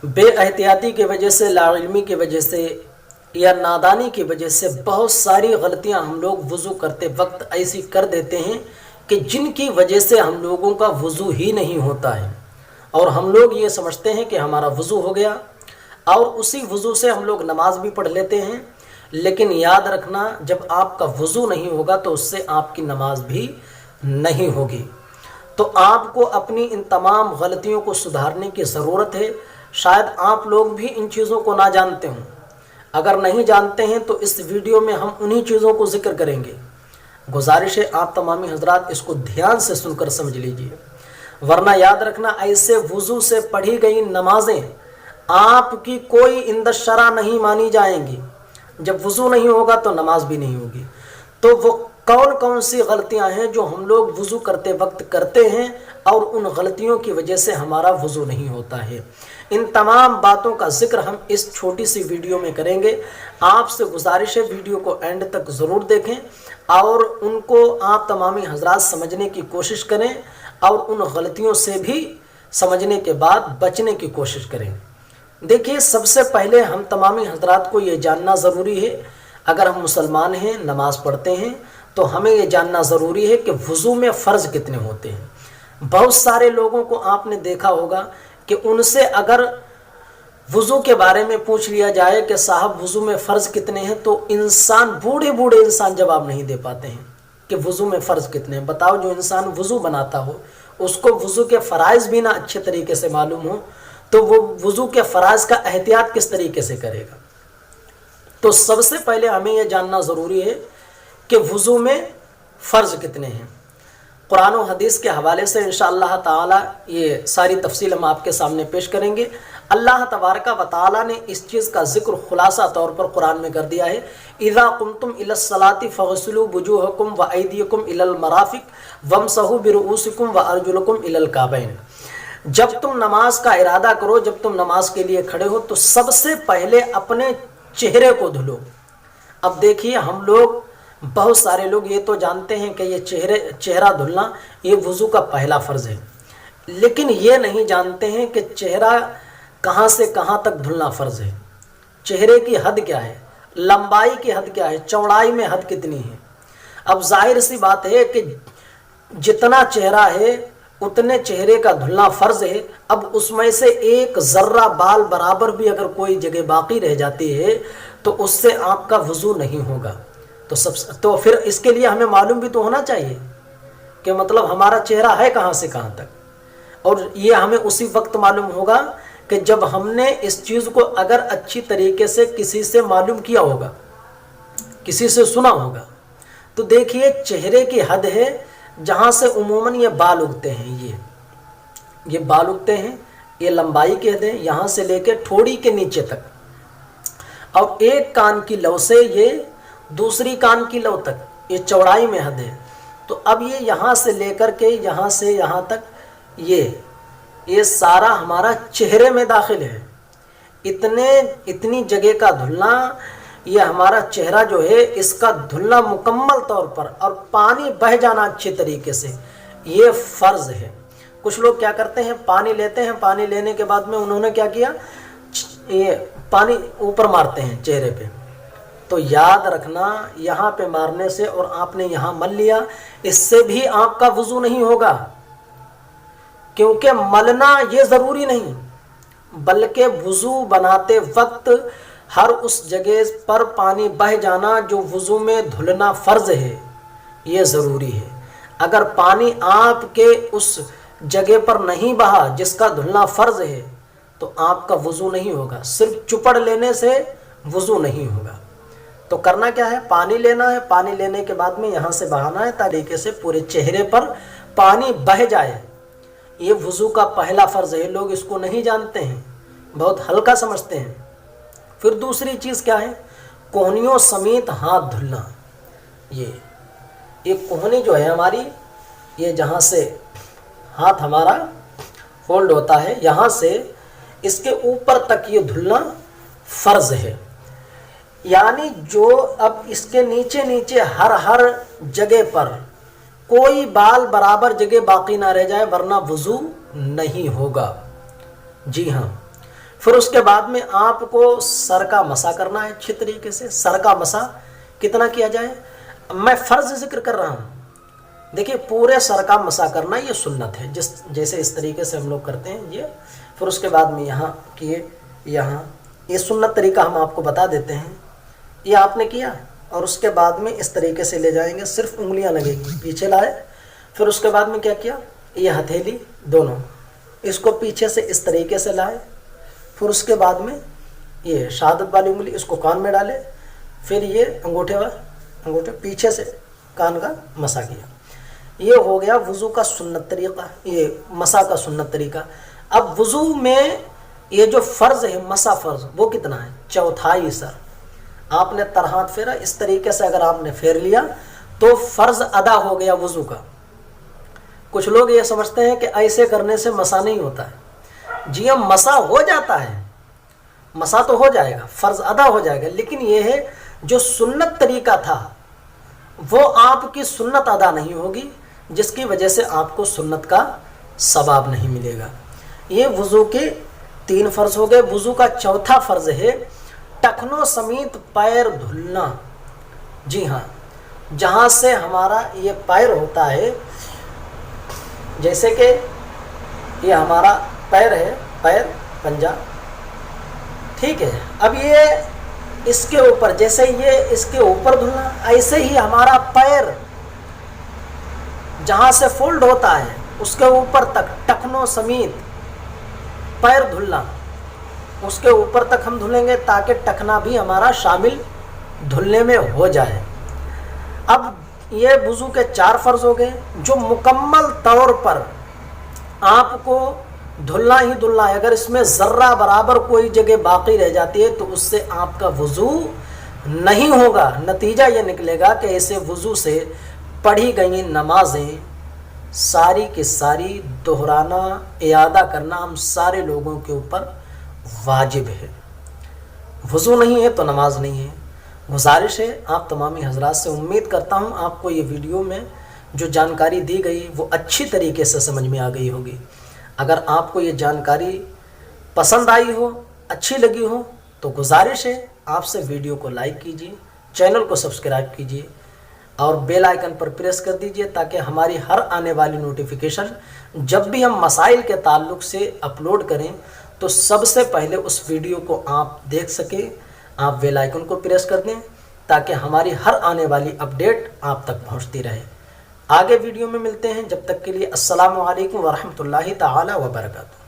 बे एहतियाती की वजह से, लाइल्मी की वजह से या नादानी की वजह से बहुत सारी गलतियां हम लोग वज़ू करते वक्त ऐसी कर देते हैं कि जिनकी वजह से हम लोगों का वज़ू ही नहीं होता है, और हम लोग ये समझते हैं कि हमारा वज़ू हो गया और उसी वज़ू से हम लोग नमाज भी पढ़ लेते हैं। लेकिन याद रखना, जब आपका वज़ू नहीं होगा तो उससे आपकी नमाज भी नहीं होगी। तो आपको अपनी इन तमाम गलतियों को सुधारने की ज़रूरत है। शायद आप लोग भी इन चीज़ों को ना जानते हों। अगर नहीं जानते हैं तो इस वीडियो में हम उन्हीं चीज़ों को ज़िक्र करेंगे। गुजारिश है आप तमामी हजरात इसको ध्यान से सुनकर समझ लीजिए, वरना याद रखना ऐसे वज़ू से पढ़ी गई नमाजें आपकी कोई इंदशरा नहीं मानी जाएंगी। जब वज़ू नहीं होगा तो नमाज भी नहीं होगी। तो वो कौन कौन सी गलतियां हैं जो हम लोग वज़ू करते वक्त करते हैं और उन गलतियों की वजह से हमारा वज़ू नहीं होता है, इन तमाम बातों का जिक्र हम इस छोटी सी वीडियो में करेंगे। आपसे गुजारिश है वीडियो को एंड तक ज़रूर देखें और उनको आप तमामी हजरात समझने की कोशिश करें और उन गलतियों से भी समझने के बाद बचने की कोशिश करें। देखिए, सबसे पहले हम तमामी हजरात को ये जानना ज़रूरी है, अगर हम मुसलमान हैं, नमाज़ पढ़ते हैं, तो हमें ये जानना ज़रूरी है कि वज़ू में फ़र्ज़ कितने होते हैं। बहुत सारे लोगों को आपने देखा होगा कि उनसे अगर वज़ू के बारे में पूछ लिया जाए कि साहब वज़ू में फ़र्ज़ कितने हैं, तो इंसान, बूढ़े बूढ़े इंसान जवाब नहीं दे पाते हैं कि वज़ू में फ़र्ज़ कितने हैं। बताओ, जो इंसान वज़ू बनाता हो उसको वज़ू के फ़राइज़ भी ना अच्छे तरीके से मालूम हो तो वो वज़ू के फ़राइज़ का एहतियात किस तरीके से करेगा। तो सबसे पहले हमें यह जानना ज़रूरी है कि वज़ू में फ़र्ज़ कितने हैं। कुरान और हदीस के हवाले से इंशाअल्लाह ताला ये सारी तफसील हम आपके सामने पेश करेंगे। अल्लाह तबारका व तआला ने इस चीज़ का ज़िक्र खुलासा तौर पर कुरान में कर दिया है, इज़ा कुंतुम इलस्सलाति फगसिलू वुजूहकुम व अयदियकुम इलल मराफ़िक वमसहू बिरुऊसिकुम व अर्जुलकुम इलल काबैन। जब तुम नमाज का इरादा करो, जब तुम नमाज के लिए खड़े हो, तो सबसे पहले अपने चेहरे को धुलो। अब देखिए, हम लोग, बहुत सारे लोग ये तो जानते हैं कि ये चेहरा धुलना ये वज़ू का पहला फ़र्ज़ है, लेकिन ये नहीं जानते हैं कि चेहरा कहाँ से कहाँ तक धुलना फ़र्ज़ है। चेहरे की हद क्या है, लंबाई की हद क्या है, चौड़ाई में हद कितनी है। अब जाहिर सी बात है कि जितना चेहरा है उतने चेहरे का धुलना फ़र्ज़ है। अब उसमें से एक ज़र्रा बाल बराबर भी अगर कोई जगह बाकी रह जाती है तो उससे आपका वज़ू नहीं होगा। तो फिर इसके लिए हमें मालूम भी तो होना चाहिए कि मतलब हमारा चेहरा है कहाँ से कहाँ तक, और ये हमें उसी वक्त मालूम होगा कि जब हमने इस चीज़ को अगर अच्छी तरीके से किसी से मालूम किया होगा, किसी से सुना होगा। तो देखिए, चेहरे की हद है जहाँ से उमूमन ये बाल उगते हैं, ये बाल उगते हैं, ये लंबाई की हद है यहाँ से लेकर ठोड़ी के नीचे तक, और एक कान की लौ से ये दूसरी कान की लौ तक, ये चौड़ाई में हद है। तो अब ये यहाँ से लेकर के यहाँ से यहाँ तक ये सारा हमारा चेहरे में दाखिल है। इतनी जगह का धुलना, ये हमारा चेहरा जो है इसका धुलना मुकम्मल तौर पर और पानी बह जाना अच्छे तरीके से, ये फ़र्ज़ है। कुछ लोग क्या करते हैं, पानी लेते हैं, पानी लेने के बाद में उन्होंने क्या किया, ये पानी ऊपर मारते हैं चेहरे पे। तो याद रखना, यहाँ पे मारने से और आपने यहाँ मल लिया, इससे भी आपका वज़ू नहीं होगा, क्योंकि मलना ये ज़रूरी नहीं, बल्कि वज़ू बनाते वक्त हर उस जगह पर पानी बह जाना जो वज़ू में धुलना फ़र्ज़ है, ये ज़रूरी है। अगर पानी आपके उस जगह पर नहीं बहा जिसका धुलना फ़र्ज़ है तो आपका वज़ू नहीं होगा। सिर्फ चुपड़ लेने से वज़ू नहीं होगा। तो करना क्या है, पानी लेना है, पानी लेने के बाद में यहाँ से बहाना है तरीके से पूरे चेहरे पर पानी बह जाए। ये वज़ू का पहला फ़र्ज़ है। लोग इसको नहीं जानते हैं, बहुत हल्का समझते हैं। फिर दूसरी चीज़ क्या है, कोहनियों समेत हाथ धुलना। ये कोहनी जो है हमारी, ये जहाँ से हाथ हमारा फोल्ड होता है, यहाँ से इसके ऊपर तक ये धुलना फ़र्ज़ है। यानी जो अब इसके नीचे नीचे हर जगह पर कोई बाल बराबर जगह बाकी ना रह जाए, वरना वज़ू नहीं होगा। जी हाँ। फिर उसके बाद में आपको सर का मसा करना है अच्छी तरीके से। सर का मसा कितना किया जाए, मैं फ़र्ज़ जिक्र कर रहा हूँ। देखिए पूरे सर का मसा करना ये सुन्नत है, जैसे इस तरीके से हम लोग करते हैं ये। फिर उसके बाद में यहाँ किए, यहाँ ये सुन्नत तरीका हम आपको बता देते हैं। ये आपने किया और उसके बाद में इस तरीके से ले जाएंगे, सिर्फ उंगलियां लगेंगी, पीछे लाए। फिर उसके बाद में क्या किया, ये हथेली दोनों इसको पीछे से इस तरीके से लाए। फिर उसके बाद में ये शहादत वाली उंगली इसको कान में डाले। फिर ये अंगूठे पीछे से कान का मसा किया। ये हो गया वज़ू का सुन्नत तरीका, ये मसा का सुन्नत तरीका। अब वज़ू में ये जो फ़र्ज़ है मसा फ़र्ज़, वो कितना है, चौथाई सर। आपने तरहात फेरा, इस तरीके से अगर आपने फेर लिया तो फ़र्ज़ अदा हो गया वज़ू का। कुछ लोग ये समझते हैं कि ऐसे करने से मसा नहीं होता है। जी हम मसा हो जाता है, मसा तो हो जाएगा, फ़र्ज़ अदा हो जाएगा, लेकिन ये है जो सुन्नत तरीका था वो आपकी सुन्नत अदा नहीं होगी, जिसकी वजह से आपको सुन्नत का सवाब नहीं मिलेगा। ये वज़ू के 3 फ़र्ज़ हो गए। वज़ू का चौथा फ़र्ज़ है टखनों समेत पैर धुलना। जी हाँ, जहाँ से हमारा ये पैर होता है, जैसे कि ये हमारा पैर है, पैर पंजा, ठीक है। अब ये इसके ऊपर, जैसे ये इसके ऊपर धुलना, ऐसे ही हमारा पैर जहाँ से फोल्ड होता है उसके ऊपर तक टखनों समेत पैर धुलना, उसके ऊपर तक हम धुलेंगे ताकि टखना भी हमारा शामिल धुलने में हो जाए। अब ये वज़ू के 4 फ़र्ज़ हो गए जो मुकम्मल तौर पर आपको धुलना ही धुलना है। अगर इसमें ज़र्रा बराबर कोई जगह बाकी रह जाती है तो उससे आपका वज़ू नहीं होगा। नतीजा ये निकलेगा कि ऐसे वज़ू से पढ़ी गई नमाजें सारी की सारी दोहराना, इयादा करना हम सारे लोगों के ऊपर वाजिब है। वज़ू नहीं है तो नमाज नहीं है। गुजारिश है आप तमामी हजरात से, उम्मीद करता हूँ आपको ये वीडियो में जो जानकारी दी गई वो अच्छी तरीके से समझ में आ गई होगी। अगर आपको ये जानकारी पसंद आई हो, अच्छी लगी हो, तो गुजारिश है आपसे वीडियो को लाइक कीजिए, चैनल को सब्सक्राइब कीजिए और बेल आइकन पर प्रेस कर दीजिए ताकि हमारी हर आने वाली नोटिफिकेशन जब भी हम मसाइल के ताल्लुक़ से अपलोड करें तो सबसे पहले उस वीडियो को आप देख सकें। आप बेल आइकन को प्रेस कर दें ताकि हमारी हर आने वाली अपडेट आप तक पहुंचती रहे। आगे वीडियो में मिलते हैं, जब तक के लिए अस्सलामु अलैकुम वरहमतुल्लाहि ताला व बरकातहू।